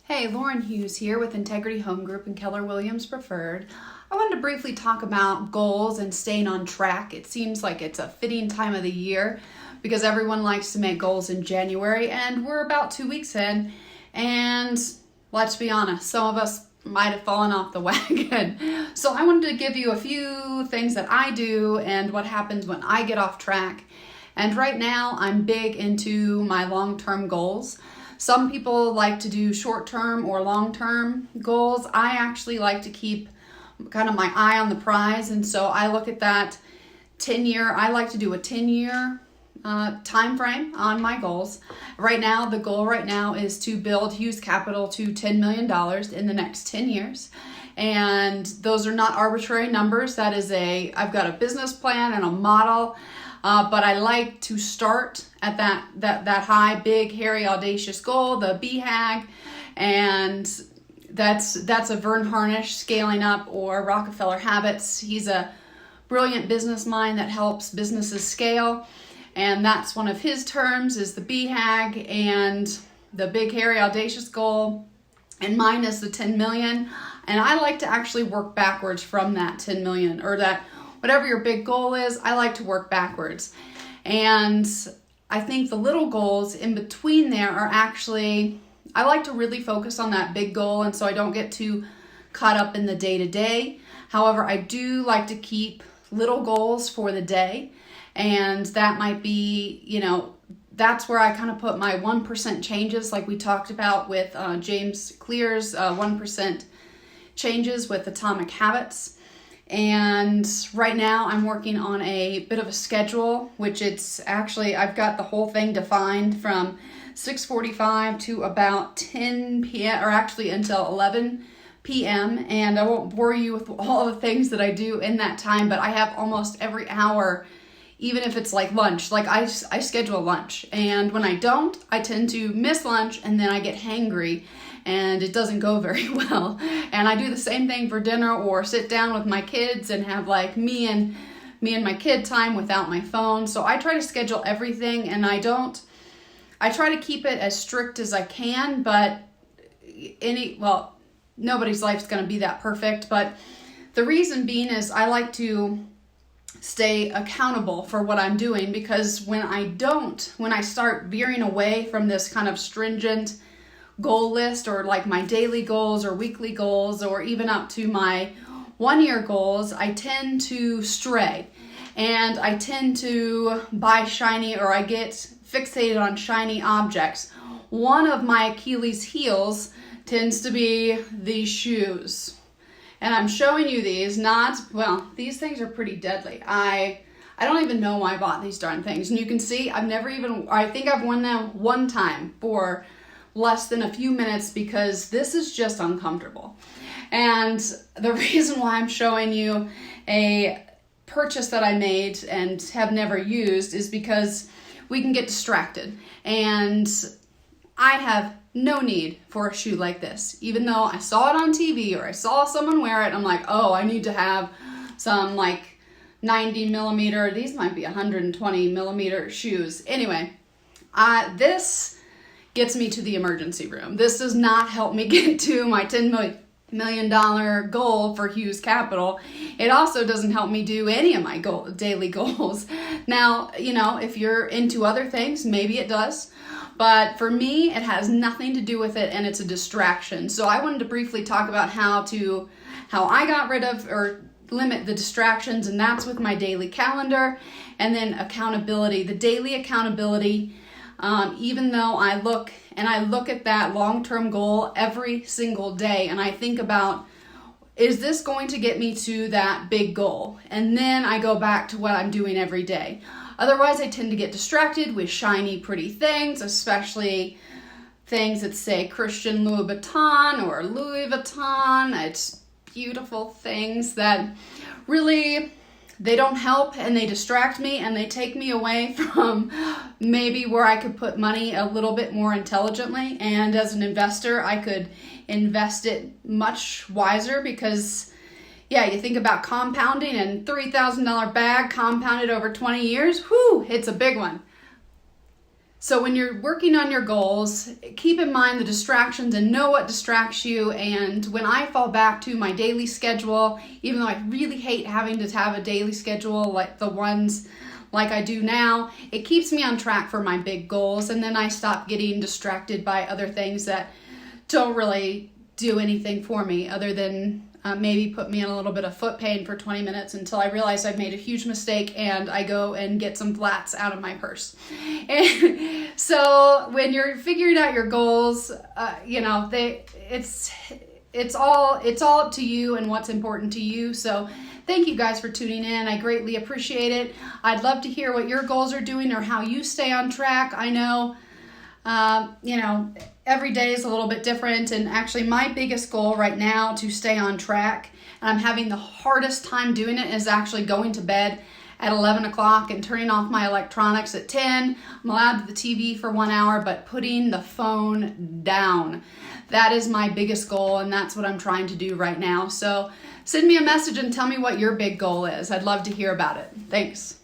Hey, Lauren Hughes here with Integrity Home Group and Keller Williams Preferred. I wanted to briefly talk about goals and staying on track. It seems like it's a fitting time of the year because everyone likes to make goals in January, and we're about 2 weeks in, and let's be honest, some of us might have fallen off the wagon. So I wanted to give you a few things that I do and what happens when I get off track. And right now I'm big into my long-term goals. Some people like to do short-term or long-term goals. I actually like to keep kind of my eye on the prize, and so I look at that 10-year. I like to do a 10-year time frame on my goals. Right now, the goal right now is to build Hughes Capital to $10 million in the next 10 years. And those are not arbitrary numbers. That is I've got a business plan and a model. But I like to start at that high, big, hairy, audacious goal, the BHAG, and that's a Verne Harnish scaling up, or Rockefeller Habits. He's a brilliant business mind that helps businesses scale, and that's one of his terms is the BHAG and the big, hairy, audacious goal, and mine is the 10 million. And I like to actually work backwards from that 10 million, or that whatever your big goal is, I like to work backwards. And I think the little goals in between there are actually, I like to really focus on that big goal, and so I don't get too caught up in the day-to-day. However, I do like to keep little goals for the day, and that might be, that's where I kind of put my 1% changes, like we talked about with James Clear's 1% changes with Atomic Habits. And right now I'm working on a bit of a schedule, which it's actually, I've got the whole thing defined from 6:45 to about 10 p.m. or actually until 11 p.m. And I won't bore you with all the things that I do in that time, but I have almost every hour, even if it's like lunch, like I schedule lunch. And when I don't, I tend to miss lunch, and then I get hangry and it doesn't go very well. And I do the same thing for dinner, or sit down with my kids and have like me and my kid time without my phone. So I try to schedule everything, and I try to keep it as strict as I can, but nobody's life's going to be that perfect. But the reason being is I like to stay accountable for what I'm doing, because when I start veering away from this kind of stringent goal list, or like my daily goals or weekly goals, or even up to my 1-year goals, I tend to stray, and I tend to buy shiny, or I get fixated on shiny objects. One of my Achilles heels tends to be these shoes. And I'm showing you these, these things are pretty deadly. I don't even know why I bought these darn things. And you can see I think I've worn them one time for less than a few minutes, because this is just uncomfortable. And the reason why I'm showing you a purchase that I made and have never used is because we can get distracted. And I have no need for a shoe like this. Even though I saw it on TV or I saw someone wear it, I'm like, oh, I need to have some like 90 millimeter, these might be 120 millimeter shoes. Anyway, this gets me to the emergency room. This does not help me get to my $10 million goal for Hughes Capital. It also doesn't help me do any of my daily goals. Now, if you're into other things, maybe it does. But for me, it has nothing to do with it, and it's a distraction. So I wanted to briefly talk about how I got rid of or limit the distractions, and that's with my daily calendar. And then accountability, the daily accountability. Even though I look at that long-term goal every single day, and I think about, is this going to get me to that big goal? And then I go back to what I'm doing every day. Otherwise, I tend to get distracted with shiny, pretty things, especially things that say Christian Louboutin or Louis Vuitton. It's beautiful things that really, they don't help, and they distract me, and they take me away from maybe where I could put money a little bit more intelligently. And as an investor, I could invest it much wiser, because you think about compounding, and $3,000 bag compounded over 20 years, it's a big one. So when you're working on your goals, keep in mind the distractions and know what distracts you. And when I fall back to my daily schedule, even though I really hate having to have a daily schedule like the ones like I do now, it keeps me on track for my big goals. And then I stop getting distracted by other things that don't really do anything for me other than maybe put me in a little bit of foot pain for 20 minutes until I realize I've made a huge mistake and I go and get some flats out of my purse. And so when you're figuring out your goals, it's all up to you and what's important to you. So thank you guys for tuning in. I greatly appreciate it. I'd love to hear what your goals are doing or how you stay on track. I know, every day is a little bit different, and actually my biggest goal right now to stay on track, and I'm having the hardest time doing it, is actually going to bed at 11 o'clock and turning off my electronics at 10. I'm allowed to the TV for 1 hour, but putting the phone down. That is my biggest goal, and that's what I'm trying to do right now. So send me a message and tell me what your big goal is. I'd love to hear about it. Thanks.